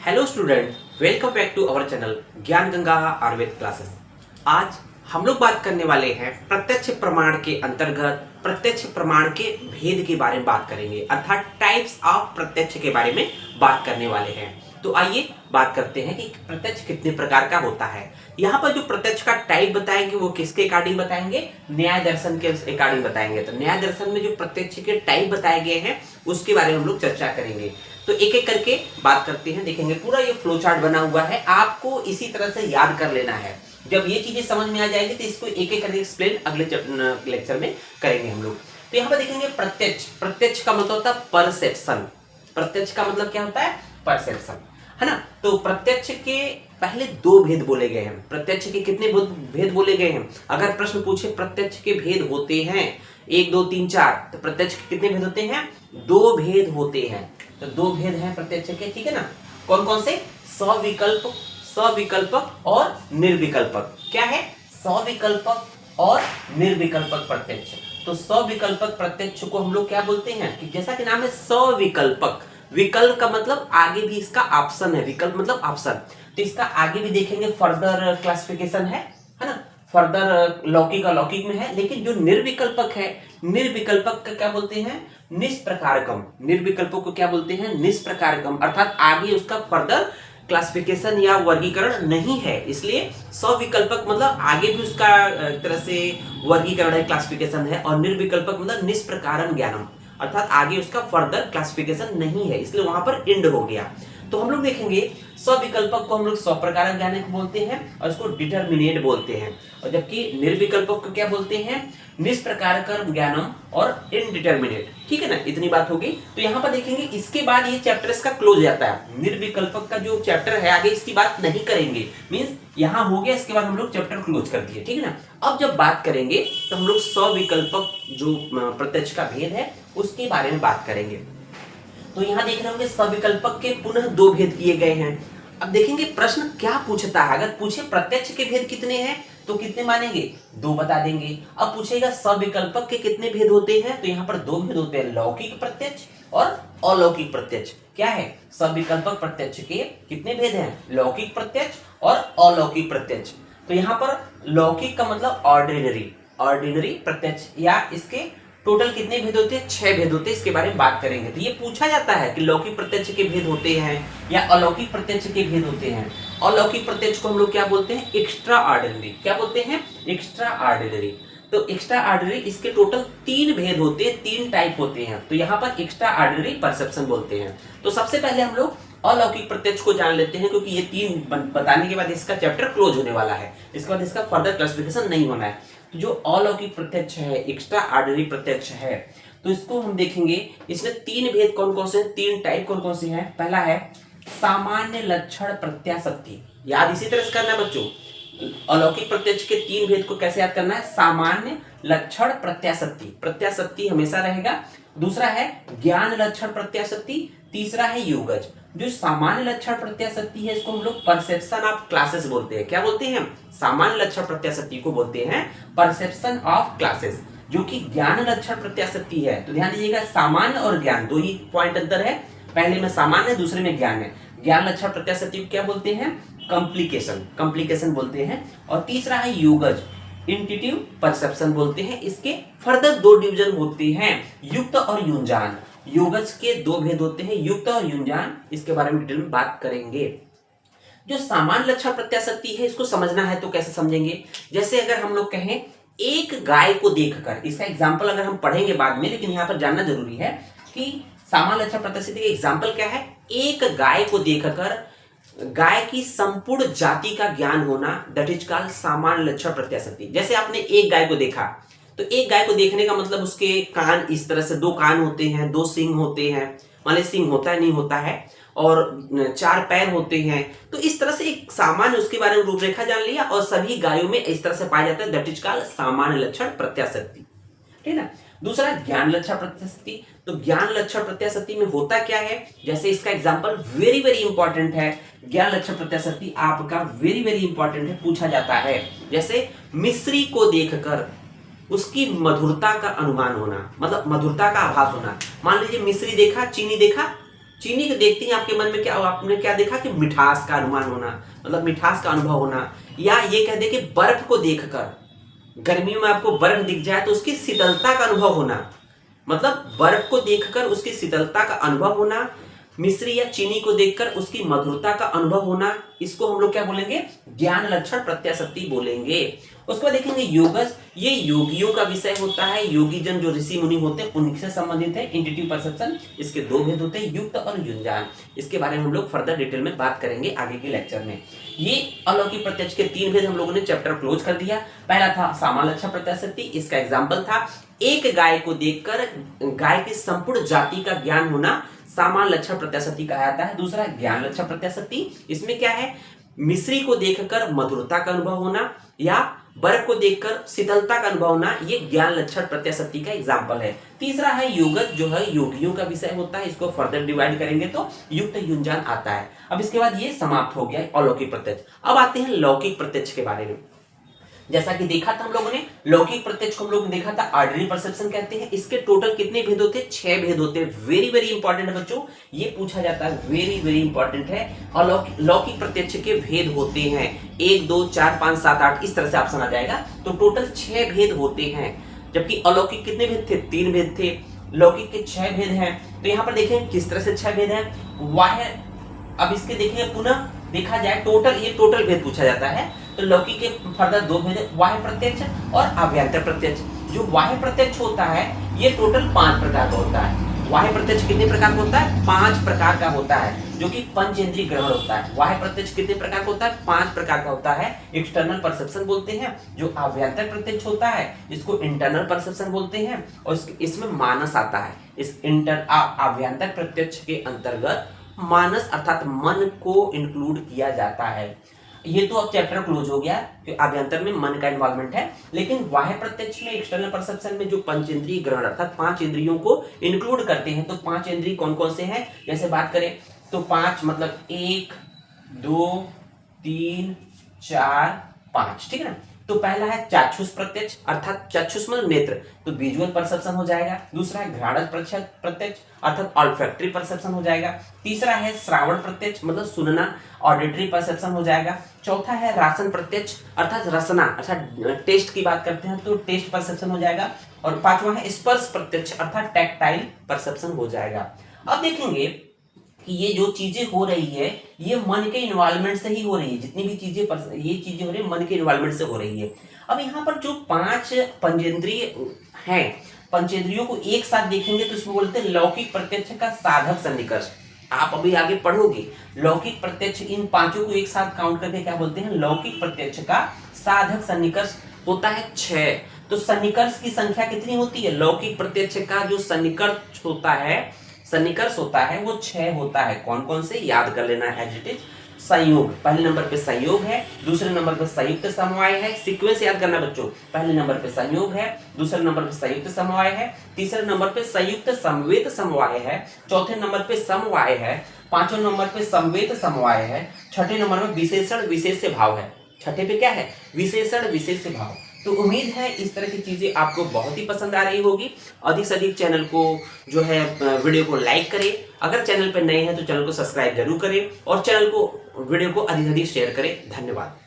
Hello student, welcome back to our channel Gyan Ganga Ayurveda classes. आज हम लोग बात करने वाले हैं प्रत्यक्ष प्रमाण के अंतर्गत प्रत्यक्ष प्रमाण के भेद के बारे में बात करेंगे, अर्थात टाइप्स ऑफ प्रत्यक्ष के बारे में बात करने वाले हैं। तो आइए बात करते हैं कि प्रत्यक्ष कितने प्रकार का होता है। यहाँ पर जो प्रत्यक्ष का टाइप बताएंगे वो किसके अकॉर्डिंग बताएंगे? न्याय दर्शन के अकॉर्डिंग बताएंगे। तो न्याय दर्शन में जो प्रत्यक्ष के टाइप बताए गए हैं उसके बारे में हम लोग चर्चा करेंगे। तो एक एक करके बात करते हैं, देखेंगे। पूरा ये फ्लो चार्ट बना हुआ है, आपको इसी तरह से याद कर लेना है। जब ये चीजें समझ में आ जाएगी तो इसको एक एक करके एक्सप्लेन अगले लेक्चर में करेंगे हम लोग। तो यहाँ पर देखेंगे प्रत्यक्ष। प्रत्यक्ष का मतलब होता है परसेप्शन। प्रत्यक्ष का मतलब क्या होता है? परसेप्शन, है ना। तो प्रत्यक्ष के पहले दो भेद बोले गए हैं। प्रत्यक्ष के कितने भेद बोले गए हैं? अगर प्रश्न पूछे प्रत्यक्ष के भेद होते हैं 1 2 3 4, तो प्रत्यक्ष के कितने भेद होते हैं? 2 भेद होते हैं। तो 2 भेद हैं प्रत्यक्ष के, ठीक है ना। कौन कौन से? सविकल्प, सविकल्पक और निर्विकल्पक। क्या है? सविकल्पक और निर्विकल्पक प्रत्यक्ष। तो सविकल्पक प्रत्यक्ष को हम लोग क्या बोलते हैं? कि जैसा कि नाम है सविकल्पक। विकल्प का मतलब आगे भी इसका ऑप्शन है, विकल्प मतलब ऑप्शन। तो इसका आगे भी देखेंगे, फर्दर क्लासिफिकेशन है ना। फर्दर लौकिक अलौकिक में है। लेकिन जो निर्विकल्पक है, निर्विकल्पक का क्या बोलते हैं? निष्प्रकारकम। निर्विकल्पक को क्या बोलते हैं? निष्प्रकारकम, अर्थात आगे उसका फर्दर क्लासिफिकेशन या वर्गीकरण नहीं है। इसलिए सविकल्पक मतलब आगे भी उसका तरह से वर्गीकरण है, क्लासिफिकेशन है। और निर्विकल्पक मतलब निष्प्रकारम ज्ञानम, अर्थात आगे उसका फर्दर क्लासिफिकेशन नहीं है, इसलिए वहां पर एंड हो गया। तो हम लोग देखेंगे सविकल्पक को हम लोग स्वप्रकारक ज्ञानक बोलते हैं और इसको डिटरमिनेट बोलते हैं। और जबकि निर्विकल्पक को क्या बोलते हैं? निष्प्रकारक ज्ञानम और इनडिटरमिनेट। ठीक है ना, इतनी बात होगी। तो यहाँ पर देखेंगे, इसके बाद ये चैप्टर इसका क्लोज जाता है। निर्विकल्पक का जो चैप्टर है आगे इसकी बात नहीं करेंगे, मींस यहाँ हो गया। इसके बाद हम लोग चैप्टर क्लोज कर दिए, ठीक है ना। अब जब बात करेंगे तो हम लोग सविकल्पक जो प्रत्यक्ष का भेद है उसके बारे में बात करेंगे। तो यहाँ देख रहे होंगे सविकल्पक के पुनः 2 भेद किए गए हैं। अब देखेंगे प्रश्न क्या पूछता है। अगर पूछे प्रत्यक्ष के भेद कितने हैं तो कितने मानेंगे? 2 बता देंगे। अब पूछेगा सविकल्पक के कितने भेद होते हैं, तो यहाँ पर 2 भेद होते हैं, लौकिक प्रत्यक्ष और अलौकिक प्रत्यक्ष। क्या है? सविकल्पक प्रत्यक्ष के कितने भेद हैं? लौकिक प्रत्यक्ष और अलौकिक प्रत्यक्ष। तो यहाँ पर लौकिक का मतलब ऑर्डिनरी, ऑर्डिनरी प्रत्यक्ष, या इसके टोटल कितने भेद होते हैं? 6 भेद होते हैं। इसके बारे में बात करेंगे। तो ये पूछा जाता है कि लौकिक प्रत्यक्ष के भेद होते हैं या अलौकिक प्रत्यक्ष के भेद होते हैं। अलौकिक प्रत्यक्ष को हम लोग क्या बोलते हैं? Extra ordinary. क्या बोलते हैं? Extra ordinary. तो एक्स्ट्रा ऑर्डिनरी, इसके टोटल 3 भेद होते हैं, 3 टाइप होते हैं। तो यहाँ पर एक्स्ट्रा ऑर्डिनरी परसेप्शन बोलते हैं। तो सबसे पहले हम लोग अलौकिक प्रत्यक्ष को जान लेते हैं, क्योंकि ये 3 बताने के बाद इसका चैप्टर क्लोज होने वाला है। इसके बाद इसका फर्दर क्लासिफिकेशन नहीं होना है। तो जो अलौकिक प्रत्यक्ष है, एक्स्ट्रा ऑर्डिनरी प्रत्यक्ष है, तो इसको हम देखेंगे। इसमें 3 भेद कौन कौन से हैं? 3 टाइप कौन कौन से हैं? पहला है सामान्य लक्षण प्रत्याशक्ति। याद इसी तरह से करना है बच्चों। अलौकिक प्रत्यक्ष के 3 भेद को कैसे याद करना है? सामान्य लक्षण प्रत्याशक्ति, प्रत्याशक्ति हमेशा रहेगा। दूसरा है ज्ञान लक्षण प्रत्याशक्ति। तीसरा है योगज। जो सामान्य लक्षण प्रत्याशक्ति है इसको हम लोग परसेप्शन ऑफ क्लासेस बोलते हैं। क्या बोलते हैं? सामान्य लक्षण प्रत्याशक्ति को बोलते हैं परसेप्शन ऑफ क्लासेस। जो कि ज्ञान लक्षण प्रत्याशक्ति है, तो ध्यान दीजिएगा, सामान्य और ज्ञान 2 ही पॉइंट अंतर है। पहले में सामान्य है, दूसरे में ज्ञान है। ज्ञान लक्षण प्रत्याशक्ति को क्या बोलते हैं? कॉम्प्लिकेशन, कॉम्प्लिकेशन बोलते हैं। और तीसरा है योगज, इंट्यूटिव परसेप्शन बोलते हैं। इसके फर्दर 2 डिवीजन होते हैं, युक्त और युंजान। योगज के 2 भेद होते हैं, युक्त और युंजान। इसके बारे में डिटेल में बात करेंगे। जो सामान्य लक्षण प्रत्याशक्ति है इसको समझना है तो कैसे समझेंगे? जैसे अगर हम लोग कहें एक गाय को देखकर, इसका एग्जाम्पल अगर हम पढ़ेंगे बाद में, लेकिन यहाँ पर जानना जरूरी है कि सामान्य लक्षण प्रत्याशक्ति का एग्जाम्पल क्या है। एक गाय को देखकर गाय की संपूर्ण जाति का ज्ञान होना, दैट इज कॉल्ड सामान्य लक्षण प्रत्याशक्ति। जैसे आपने एक गाय को देखा, तो एक गाय को देखने का मतलब उसके कान इस तरह से 2 कान होते हैं, 2 सींग होते हैं, मान लीजिए सींग होता है नहीं होता है, और 4 पैर होते हैं। तो इस तरह से एक सामान्य उसके बारे में रूपरेखा जान लिया, और सभी गायों में इस तरह से पाया जाता है, दैट इज कॉल्ड सामान्य लक्षण प्रत्याशक्ति, ठीक है ना। दूसरा ज्ञान लक्षण प्रत्याशक्ति। तो ज्ञान लक्षण प्रत्याशक्ति में होता क्या है? जैसे इसका एग्जांपल वेरी वेरी इंपॉर्टेंट है। ज्ञान लक्षण प्रत्याशक्ति आपका वेरी वेरी इंपॉर्टेंट है, पूछा जाता है। जैसे मिश्री को देखकर उसकी मधुरता का अनुमान होना, मतलब मधुरता का आभास होना। मान लीजिए मिश्री देखा, चीनी देखा, चीनी को देखते ही आपके मन में क्या, आपने क्या देखा कि मिठास का अनुमान होना, मतलब मिठास का अनुभव होना, या ये कह दे कि बर्फ को देखकर, गर्मियों में आपको बर्फ दिख जाए तो उसकी शीतलता का अनुभव होना, मतलब बर्फ को देखकर उसकी शीतलता का अनुभव होना, मिश्री या चीनी को देखकर उसकी मधुरता का अनुभव होना, इसको हम लोग क्या बोलेंगे, ज्ञान लक्षण प्रत्याशक्ति बोलेंगे। उसके बाद देखेंगे योगस, ये योगियों का विषय होता है, योगी जन जो ऋषि मुनि होते हैं उनसे संबंधित है। इंट्यूटिव परसेप्शन, इसके दो भेद होते हैं, युक्त और युंजान। इसके बारे में हम लोग फर्दर डिटेल में बात करेंगे आगे के लेक्चर में। ये अलौकिक प्रत्यक्ष के 3 भेद हम लोगों ने चैप्टर क्लोज कर दिया। पहला था सामान्य लक्षण प्रत्याशक्ति, इसका एग्जाम्पल था एक गाय को देखकर गाय की संपूर्ण जाति का ज्ञान होना, सामान्य लक्षण प्रत्याशक्ति कहा जाता है। दूसरा ज्ञान लक्षण प्रत्याशक्ति, इसमें क्या है, मिश्री को देखकर मधुरता का अनुभव होना या बर्फ को देखकर शीतलता का अनुभव होना, ये ज्ञान लक्षण प्रत्याशक्ति का एग्जाम्पल है। तीसरा है योगत, जो है योगियों का विषय होता है, इसको फर्दर डिवाइड करेंगे तो युक्त युंजान आता है। अब इसके बाद ये समाप्त हो गया अलौकिक प्रत्यक्ष। अब आते हैं लौकिक प्रत्यक्ष के बारे में। जैसा कि देखा था हम लोगों ने, लौकिक प्रत्यक्ष को हम लोग ने देखा था ऑर्डिनरी परसेप्शन कहते हैं। इसके टोटल कितने भेद होते हैं, 6 भेद होते हैं। वेरी वेरी इंपॉर्टेंट है बच्चों, ये पूछा जाता है, वेरी वेरी इंपॉर्टेंट है। लौकिक प्रत्यक्ष के भेद होते हैं 1 2 4 5 7 8, इस तरह से ऑप्शन आ जाएगा। तो टोटल 6 भेद होते हैं, जबकि अलौकिक कितने भेद थे, 3 भेद थे। लौकिक के 6 भेद हैं। तो यहाँ पर देखें किस तरह से 6 भेद हैं। अब इसके देखेंगे पुनः देखा जाए टोटल, ये टोटल भेद पूछा जाता है। तो लौकिक के फर्दर 2 भेद, बाह्य प्रत्यक्ष और अभ्यंतर प्रत्यक्ष। जो बाह्य प्रत्यक्ष होता है ये टोटल 5 प्रकार का होता है। बाह्य प्रत्यक्ष कितने प्रकार का होता है, 5 प्रकार का होता है, जो कि पंचेंद्रिय ग्रहण होता है। बाह्य प्रत्यक्ष कितने प्रकार का होता है, 5 प्रकार का होता है। एक्सटर्नल परसेप्शन बोलते हैं। जो अभ्यंतर प्रत्यक्ष होता है इसको इंटरनल परसेप्शन बोलते हैं, और इसमें मानस आता है। इस अभ्यंतर प्रत्यक्ष के अंतर्गत मानस अर्थात मन को इंक्लूड किया जाता है। ये तो अब चैप्टर क्लोज हो गया कि अभ्यंतर में मन का इन्वॉल्वमेंट है। लेकिन बाह्य प्रत्यक्ष में, एक्सटर्नल परसेप्शन में जो पंचेंद्रिय ग्रहण अर्थात 5 इंद्रियों को इंक्लूड करते हैं। तो 5 इंद्रिय कौन कौन से हैं, जैसे बात करें तो 5 मतलब 1 2 3 4 5, ठीक है ना। तो पहला है चाक्षुष प्रत्यक्ष, अर्थात चक्षुष मतलब नेत्र, तो विजुअल परसेप्शन हो जाएगा। दूसरा है घ्राणज प्रत्यक्ष अर्थात ऑल्फैक्टरी परसेप्शन हो जाएगा। तीसरा है श्रावण प्रत्यक्ष मतलब सुनना, ऑडिटरी परसेप्शन हो जाएगा। चौथा है रासन प्रत्यक्ष अर्थात रसना, अर्थात टेस्ट की बात करते हैं तो टेस्ट परसेप्शन हो जाएगा। और 5वां है स्पर्श प्रत्यक्ष अर्थात टैक्टाइल परसेप्शन हो जाएगा। अब देखेंगे कि ये जो चीजें हो रही है ये मन के इन्वॉल्वमेंट से ही हो रही है। जितनी भी चीजें ये चीजें हो रही है मन के इन्वॉल्वमेंट से हो रही है। अब यहाँ पर जो 5 पंचेंद्रिय हैं, पंचेंद्रियों को एक साथ देखेंगे तो इसमें बोलते हैं लौकिक प्रत्यक्ष का साधक सन्निकर्ष। आप अभी आगे पढ़ोगे लौकिक प्रत्यक्ष, इन 5 को एक साथ काउंट करके क्या बोलते हैं, लौकिक प्रत्यक्ष का साधक सन्निकर्ष होता है 6। तो सन्निकर्ष की संख्या कितनी होती है, लौकिक प्रत्यक्ष का जो सन्निकर्ष होता है वो 6 होता है। कौन कौन से याद कर लेना है, एज इट इज। संयोग, पहले नंबर पे संयोग है, दूसरे नंबर पे संयुक्त समवाय है। सीक्वेंस याद करना बच्चों, पहले नंबर पे संयोग है, दूसरे नंबर पे संयुक्त समवाय है, तीसरे नंबर पे संयुक्त समवेत समवाय है, चौथे नंबर पे समवाय है, 5वें नंबर पे समवेत समवाय है, 6ठे नंबर में विशेषण विशेष से भाव है। 6ठे पे क्या है, विशेषण विशेष से भाव। तो उम्मीद है इस तरह की चीजें आपको बहुत ही पसंद आ रही होगी। अधिक से अधिक चैनल को जो है वीडियो को लाइक करें, अगर चैनल पर नए हैं तो चैनल को सब्सक्राइब जरूर करें और चैनल को वीडियो को अधिक से अधिक शेयर करें। धन्यवाद।